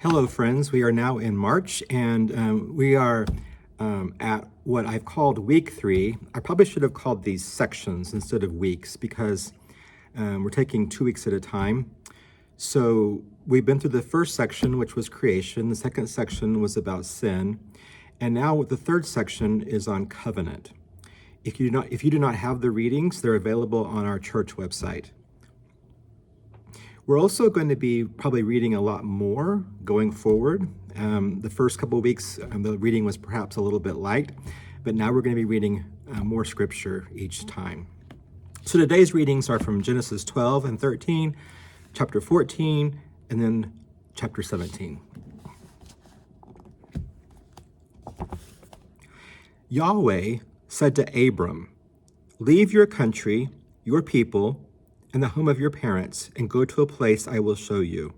Hello, friends. We are now in March, and we are at what I've called week 3. I probably should have called these sections instead of weeks because we're taking 2 weeks at a time. So we've been through the first section, which was creation. The second section was about sin. And now the third section is on covenant. If you do not have the readings, they're available on our church website. We're also going to be probably reading a lot more going forward. The first couple of weeks, the reading was perhaps a little bit light, but now we're going to be reading more scripture each time. So today's readings are from Genesis 12 and 13, chapter 14, and then chapter 17. Yahweh said to Abram, "Leave your country, your people, and the home of your parents, and go to a place I will show you.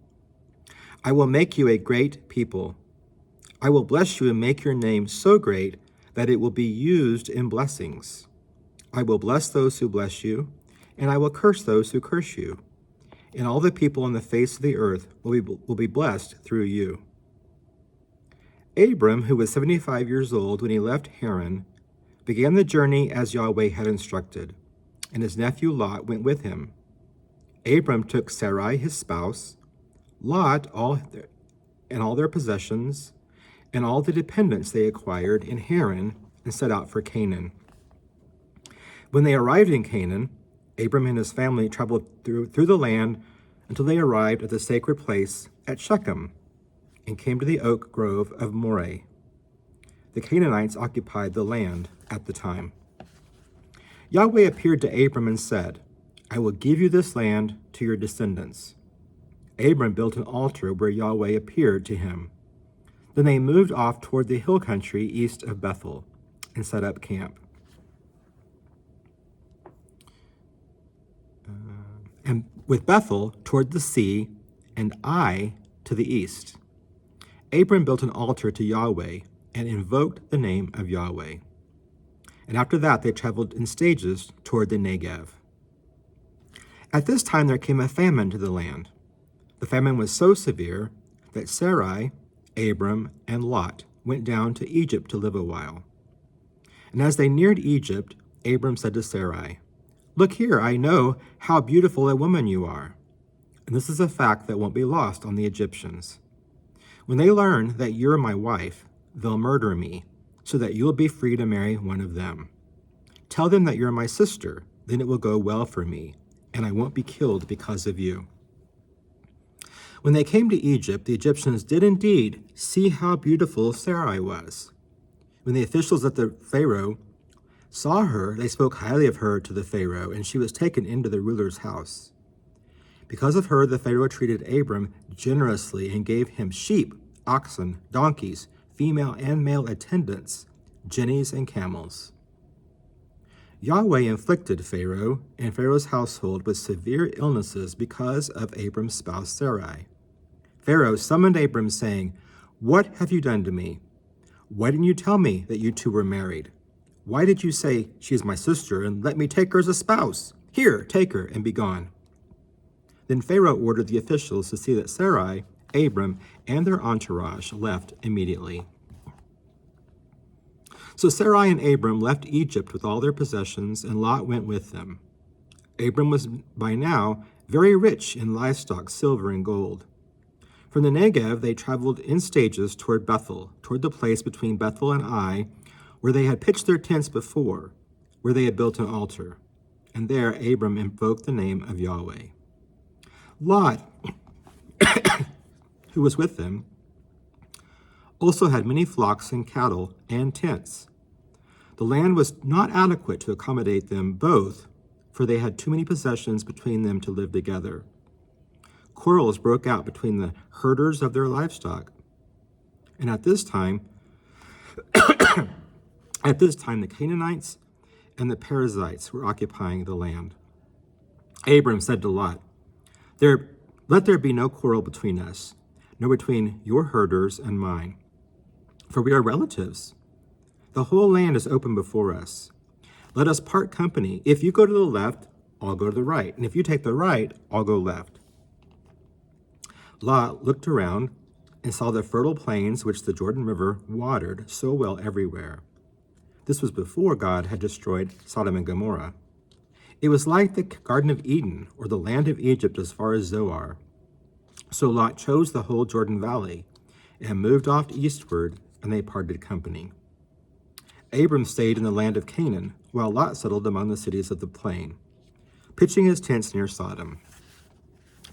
I will make you a great people. I will bless you and make your name so great that it will be used in blessings. I will bless those who bless you, and I will curse those who curse you. And all the people on the face of the earth will be blessed through you." Abram, who was 75 years old when he left Haran, began the journey as Yahweh had instructed, and his nephew Lot went with him. Abram took Sarai his spouse, Lot and all their possessions, and all the dependents they acquired in Haran, and set out for Canaan. When they arrived in Canaan, Abram and his family traveled through the land until they arrived at the sacred place at Shechem, and came to the oak grove of Moreh. The Canaanites occupied the land at the time. Yahweh appeared to Abram and said, "I will give you this land to your descendants." Abram built an altar where Yahweh appeared to him. Then they moved off toward the hill country east of Bethel and set up camp. And with Bethel toward the sea and Ai to the east. Abram built an altar to Yahweh and invoked the name of Yahweh. And after that they traveled in stages toward the Negev. At this time there came a famine to the land. The famine was so severe that Sarai, Abram, and Lot went down to Egypt to live a while. And as they neared Egypt, Abram said to Sarai, "Look here, I know how beautiful a woman you are. And this is a fact that won't be lost on the Egyptians. When they learn that you're my wife, they'll murder me, so that you'll be free to marry one of them. Tell them that you're my sister, then it will go well for me, and I won't be killed because of you." When they came to Egypt, the Egyptians did indeed see how beautiful Sarai was. When the officials at the Pharaoh saw her, they spoke highly of her to the Pharaoh, and she was taken into the ruler's house. Because of her, the Pharaoh treated Abram generously and gave him sheep, oxen, donkeys, female and male attendants, jennies, and camels. Yahweh inflicted Pharaoh and Pharaoh's household with severe illnesses because of Abram's spouse Sarai. Pharaoh summoned Abram, saying, "What have you done to me? Why didn't you tell me that you two were married? Why did you say, 'She is my sister,' and let me take her as a spouse? Here, take her and be gone." Then Pharaoh ordered the officials to see that Sarai, Abram, and their entourage left immediately. So Sarai and Abram left Egypt with all their possessions, and Lot went with them. Abram was by now very rich in livestock, silver, and gold. From the Negev, they traveled in stages toward Bethel, toward the place between Bethel and Ai, where they had pitched their tents before, where they had built an altar. And there Abram invoked the name of Yahweh. Lot, who was with them, also had many flocks and cattle and tents. The land was not adequate to accommodate them both, for they had too many possessions between them to live together. Quarrels broke out between the herders of their livestock. And at this time, the Canaanites and the Perizzites were occupying the land. Abram said to Lot, "Let there be no quarrel between us, nor between your herders and mine, for we are relatives. The whole land is open before us. Let us part company. If you go to the left, I'll go to the right, and if you take the right, I'll go left." Lot looked around and saw the fertile plains which the Jordan River watered so well everywhere. This was before God had destroyed Sodom and Gomorrah. It was like the Garden of Eden or the land of Egypt as far as Zoar. So Lot chose the whole Jordan Valley and moved off eastward, and they parted company. Abram stayed in the land of Canaan, while Lot settled among the cities of the plain, pitching his tents near Sodom.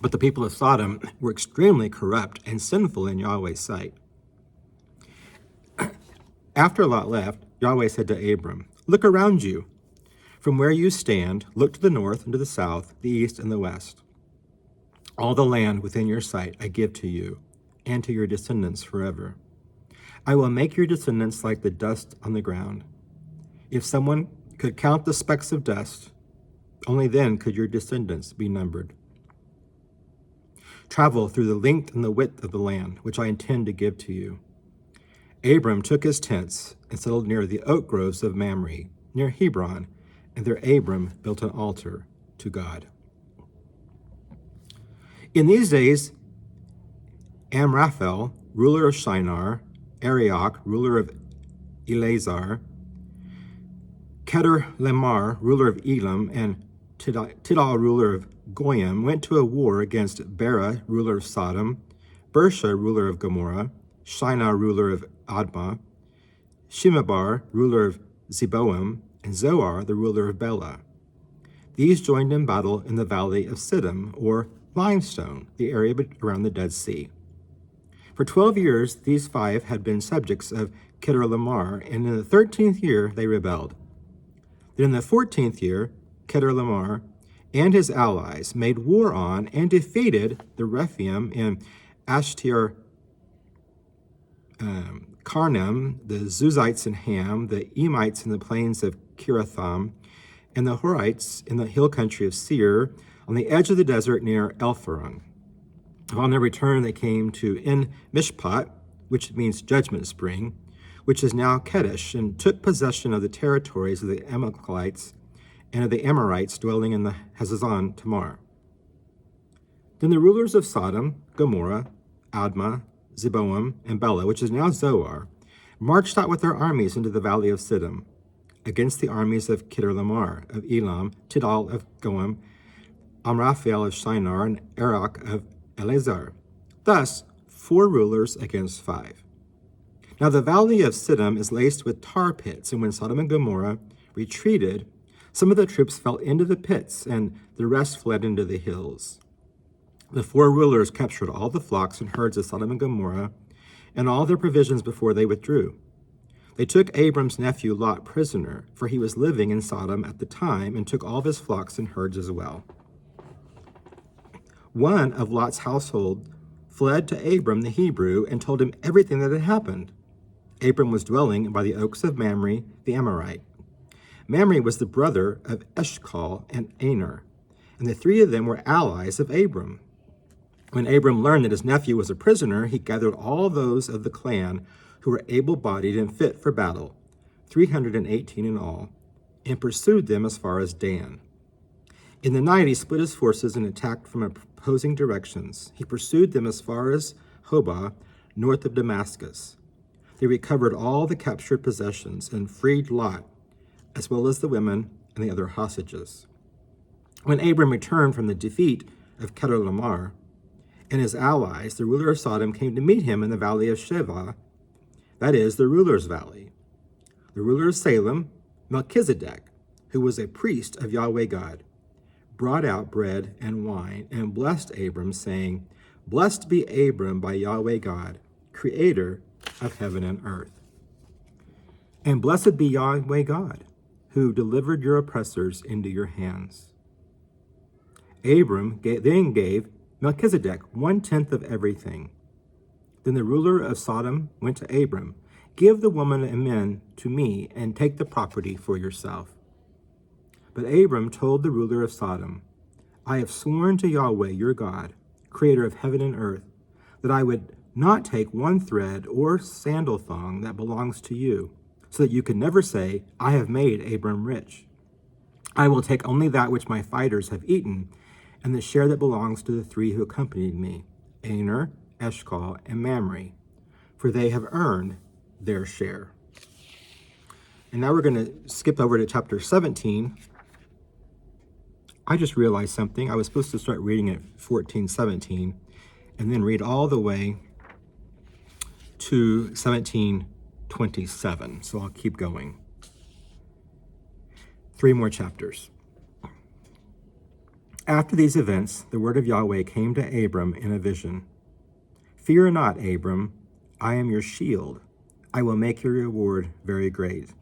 But the people of Sodom were extremely corrupt and sinful in Yahweh's sight. After Lot left, Yahweh said to Abram, "Look around you. From where you stand, look to the north and to the south, the east and the west. All the land within your sight I give to you and to your descendants forever. I will make your descendants like the dust on the ground. If someone could count the specks of dust, only then could your descendants be numbered. Travel through the length and the width of the land, which I intend to give to you." Abram took his tents and settled near the oak groves of Mamre, near Hebron, and there Abram built an altar to God. In these days, Amraphel, ruler of Shinar, Arioch, ruler of Eleazar, Kedorlaomer, ruler of Elam, and Tidal, ruler of Goyim, went to a war against Bera, ruler of Sodom, Bersha, ruler of Gomorrah, Shinar, ruler of Admah, Shemebar, ruler of Zeboim, and Zoar, the ruler of Bela. These joined in battle in the valley of Siddim, or Limestone, the area around the Dead Sea. For 12 years, these five had been subjects of Kedorlaomer, and in the 13th year they rebelled. Then in the 14th year, Kedorlaomer and his allies made war on and defeated the Rephaim in Ashtir Karnaim, the Zuzites in Ham, the Emites in the plains of Kiratham, and the Horites in the hill country of Seir, on the edge of the desert near Elpharon. Upon their return, they came to En Mishpat, which means judgment spring, which is now Kedesh, and took possession of the territories of the Amalekites and of the Amorites dwelling in the Hazazon Tamar. Then the rulers of Sodom, Gomorrah, Admah, Zeboim, and Bela, which is now Zoar, marched out with their armies into the valley of Siddim, against the armies of Kedorlaomer, of Elam, Tidal of Goyim, Amraphel of Shinar, and Arioch of Eleazar. Thus, 4 rulers against 5. Now the valley of Siddim is laced with tar pits, and when Sodom and Gomorrah retreated, some of the troops fell into the pits, and the rest fled into the hills. The 4 rulers captured all the flocks and herds of Sodom and Gomorrah, and all their provisions before they withdrew. They took Abram's nephew Lot prisoner, for he was living in Sodom at the time, and took all of his flocks and herds as well. One of Lot's household fled to Abram the Hebrew and told him everything that had happened. Abram was dwelling by the oaks of Mamre the Amorite. Mamre was the brother of Eshcol and Aner, and the 3 of them were allies of Abram. When Abram learned that his nephew was a prisoner, he gathered all those of the clan who were able-bodied and fit for battle, 318 in all, and pursued them as far as Dan. In the night he split his forces and attacked from opposing directions. He pursued them as far as Hobah, north of Damascus. They recovered all the captured possessions and freed Lot, as well as the women and the other hostages. When Abram returned from the defeat of Kedorlaomer and his allies, the ruler of Sodom came to meet him in the valley of Sheva, that is, the ruler's valley. The ruler of Salem, Melchizedek, who was a priest of Yahweh God, brought out bread and wine and blessed Abram, saying, "Blessed be Abram by Yahweh God, creator of heaven and earth. And blessed be Yahweh God, who delivered your oppressors into your hands." Abram then gave Melchizedek 1/10 of everything. Then the ruler of Sodom went to Abram, "Give the woman and men to me, and take the property for yourself." But Abram told the ruler of Sodom, "I have sworn to Yahweh your God, creator of heaven and earth, that I would not take one thread or sandal thong that belongs to you, so that you can never say, 'I have made Abram rich.' I will take only that which my fighters have eaten, and the share that belongs to the 3 who accompanied me, Aner, Eshcol, and Mamre, for they have earned their share. And now we're going to skip over to chapter 17. I just realized something. I was supposed to start reading at 14:17 and then read all the way to 17:27. So I'll keep going. 3 more chapters. After these events, the word of Yahweh came to Abram in a vision. Fear not, Abram, I am your shield. I will make your reward very great.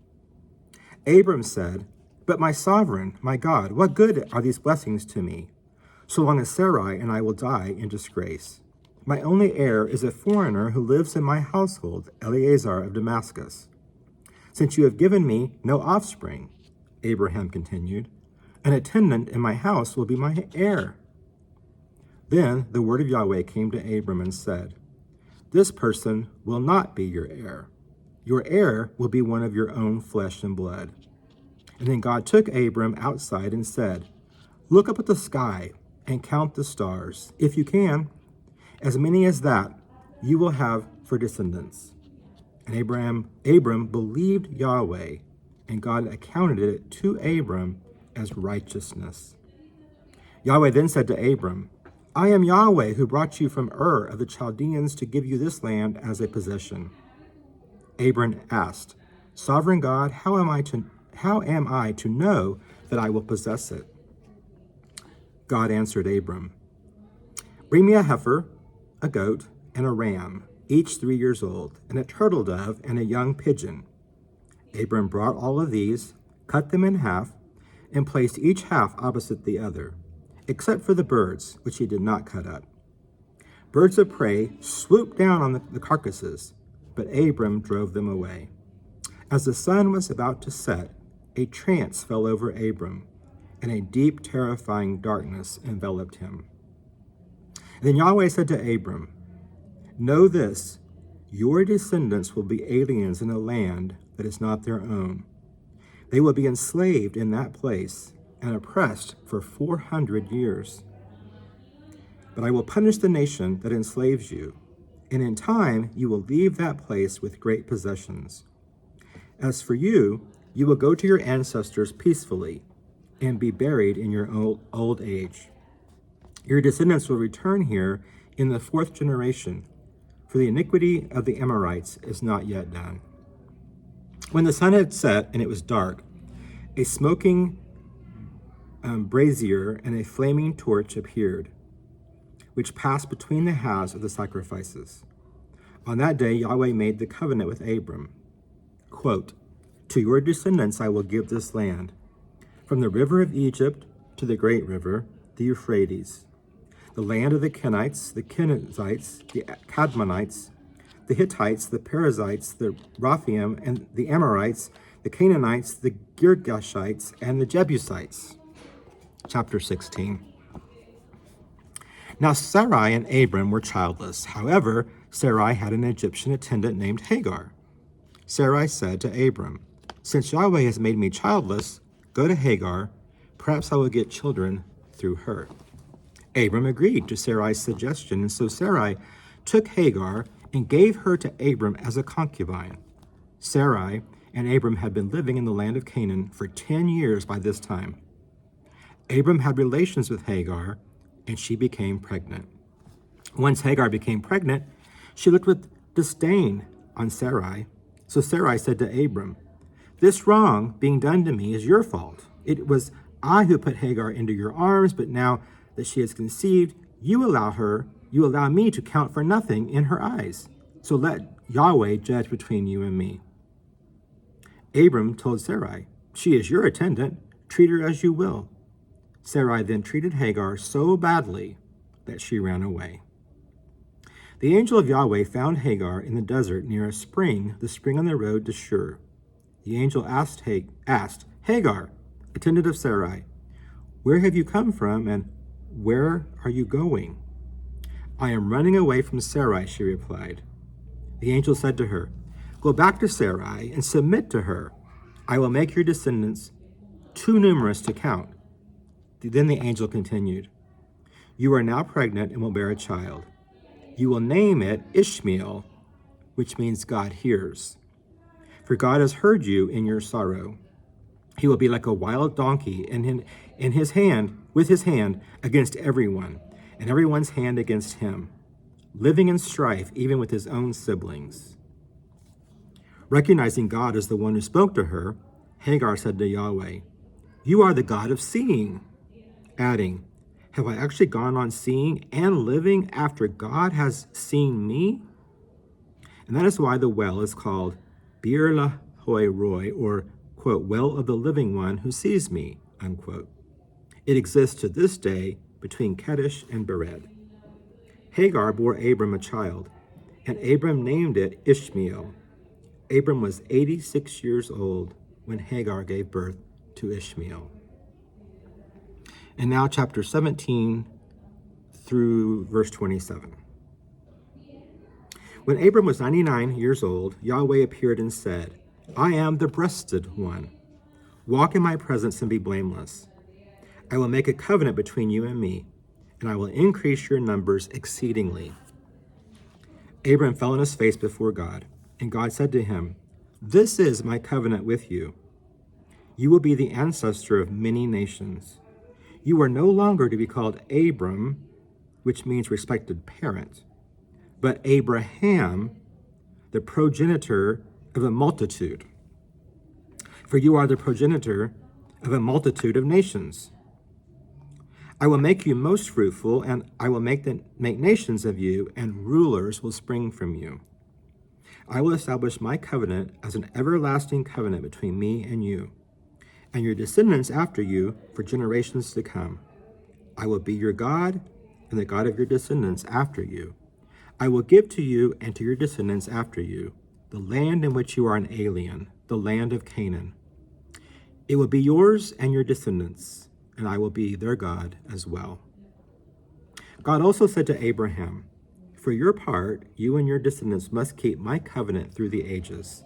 Abram said, But my sovereign, my God, what good are these blessings to me, so long as Sarai and I will die in disgrace? My only heir is a foreigner who lives in my household, Eleazar of Damascus. Since you have given me no offspring, Abraham continued, an attendant in my house will be my heir. Then the word of Yahweh came to Abram and said, This person will not be your heir. Your heir will be one of your own flesh and blood. And then God took Abram outside and said, Look up at the sky and count the stars. If you can, as many as that you will have for descendants. And Abram believed Yahweh, and God accounted it to Abram as righteousness. Yahweh then said to Abram, I am Yahweh who brought you from Ur of the Chaldeans to give you this land as a possession. Abram asked, Sovereign God, how am I to know that I will possess it? God answered Abram, Bring me a heifer, a goat, and a ram, each 3 years old, and a turtle dove and a young pigeon. Abram brought all of these, cut them in half, and placed each half opposite the other, except for the birds, which he did not cut up. Birds of prey swooped down on the carcasses, but Abram drove them away. As the sun was about to set, a trance fell over Abram, and a deep, terrifying darkness enveloped him. Then Yahweh said to Abram, Know this, your descendants will be aliens in a land that is not their own. They will be enslaved in that place and oppressed for 400 years. But I will punish the nation that enslaves you, and in time you will leave that place with great possessions. As for you, you will go to your ancestors peacefully and be buried in your old age. Your descendants will return here in the 4th generation, for the iniquity of the Amorites is not yet done. When the sun had set and it was dark, a smoking brazier and a flaming torch appeared, which passed between the halves of the sacrifices. On that day, Yahweh made the covenant with Abram. Quote, To your descendants I will give this land, from the river of Egypt to the great river, the Euphrates, the land of the Kenites, the Kenizzites, the Kadmonites, the Hittites, the Perizzites, the Rephaim, and the Amorites, the Canaanites, the Girgashites, and the Jebusites. Chapter 16. Now Sarai and Abram were childless. However, Sarai had an Egyptian attendant named Hagar. Sarai said to Abram, Since Yahweh has made me childless, go to Hagar. Perhaps I will get children through her. Abram agreed to Sarai's suggestion, and so Sarai took Hagar and gave her to Abram as a concubine. Sarai and Abram had been living in the land of Canaan for 10 years by this time. Abram had relations with Hagar, and she became pregnant. Once Hagar became pregnant, she looked with disdain on Sarai. So Sarai said to Abram, This wrong being done to me is your fault. It was I who put Hagar into your arms, but now that she has conceived, you allow me to count for nothing in her eyes. So let Yahweh judge between you and me. Abram told Sarai, She is your attendant. Treat her as you will. Sarai then treated Hagar so badly that she ran away. The angel of Yahweh found Hagar in the desert near a spring, the spring on the road to Shur. The angel asked Hagar, attendant of Sarai, Where have you come from and where are you going? I am running away from Sarai, she replied. The angel said to her, Go back to Sarai and submit to her. I will make your descendants too numerous to count. Then the angel continued, You are now pregnant and will bear a child. You will name it Ishmael, which means God hears. For God has heard you in your sorrow. He will be like a wild donkey in his hand, with his hand against everyone, and everyone's hand against him, living in strife even with his own siblings. Recognizing God as the one who spoke to her, Hagar said to Yahweh, "You are the God of seeing," adding, "Have I actually gone on seeing and living after God has seen me?" And that is why the well is called Bir Lahoi Roy, or, quote, well of the living one who sees me, unquote. It exists to this day between Kadesh and Bered. Hagar bore Abram a child, and Abram named it Ishmael. Abram was 86 years old when Hagar gave birth to Ishmael. And now chapter 17 through verse 27. When Abram was 99 years old, Yahweh appeared and said, "I am the breasted one. Walk in my presence and be blameless. I will make a covenant between you and me, and I will increase your numbers exceedingly." Abram fell on his face before God, and God said to him, "This is my covenant with you. You will be the ancestor of many nations. You are no longer to be called Abram, which means respected parent, but Abraham, the progenitor of a multitude. For you are the progenitor of a multitude of nations. I will make you most fruitful, and I will make nations of you, and rulers will spring from you. I will establish my covenant as an everlasting covenant between me and you, and your descendants after you for generations to come. I will be your God, and the God of your descendants after you. I will give to you and to your descendants after you the land in which you are an alien, the land of Canaan. It will be yours and your descendants, and I will be their God as well." God also said to Abraham, "For your part, you and your descendants must keep my covenant through the ages.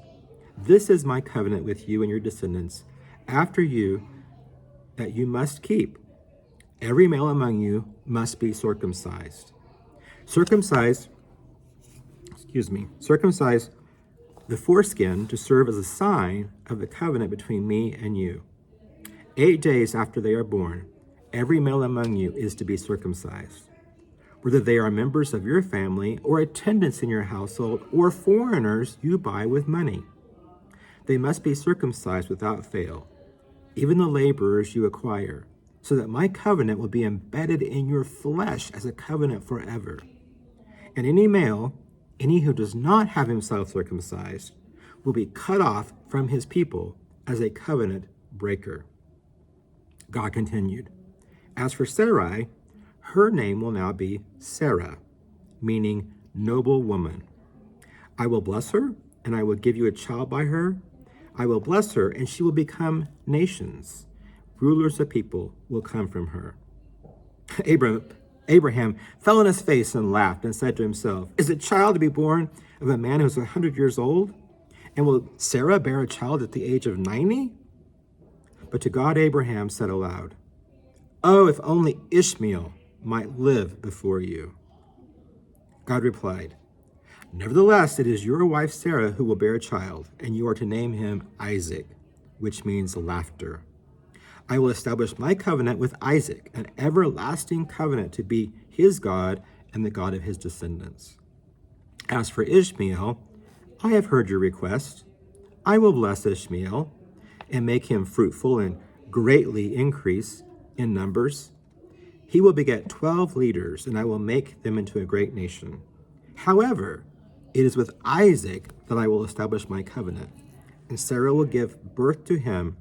This is my covenant with you and your descendants after you that you must keep. Every male among you must be circumcised. Circumcise the foreskin to serve as a sign of the covenant between me and you. 8 days after they are born, every male among you is to be circumcised, whether they are members of your family or attendants in your household or foreigners you buy with money. They must be circumcised without fail, even the laborers you acquire, so that my covenant will be embedded in your flesh as a covenant forever. And any who does not have himself circumcised, will be cut off from his people as a covenant breaker." God continued, "As for Sarai, her name will now be Sarah, meaning noble woman. I will bless her, and I will give you a child by her. I will bless her, and she will become nations. Rulers of people will come from her." Abraham fell on his face and laughed and said to himself, "Is a child to be born of a man who is 100 years old? And will Sarah bear a child at the age of 90? But to God Abraham said aloud, "Oh, if only Ishmael might live before you." God replied, "Nevertheless, it is your wife Sarah who will bear a child, and you are to name him Isaac, which means laughter. I will establish my covenant with Isaac, an everlasting covenant to be his God and the God of his descendants. As for Ishmael, I have heard your request. I will bless Ishmael and make him fruitful and greatly increase in numbers. He will beget 12 leaders, and I will make them into a great nation. However, it is with Isaac that I will establish my covenant, and Sarah will give birth to him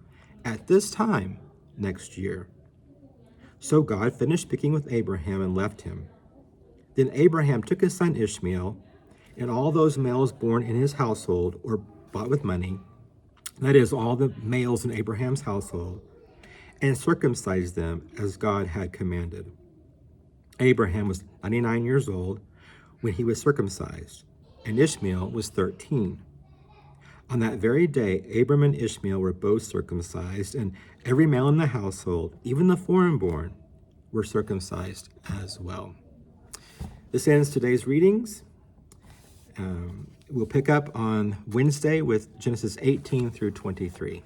at this time next year." So God finished speaking with Abraham and left him. Then Abraham took his son Ishmael and all those males born in his household or bought with money, that is, all the males in Abraham's household, and circumcised them as God had commanded. Abraham was 99 years old when he was circumcised, and Ishmael was 13. On that very day, Abram and Ishmael were both circumcised, and every male in the household, even the foreign-born, were circumcised as well. This ends today's readings. We'll pick up on Wednesday with Genesis 18 through 23.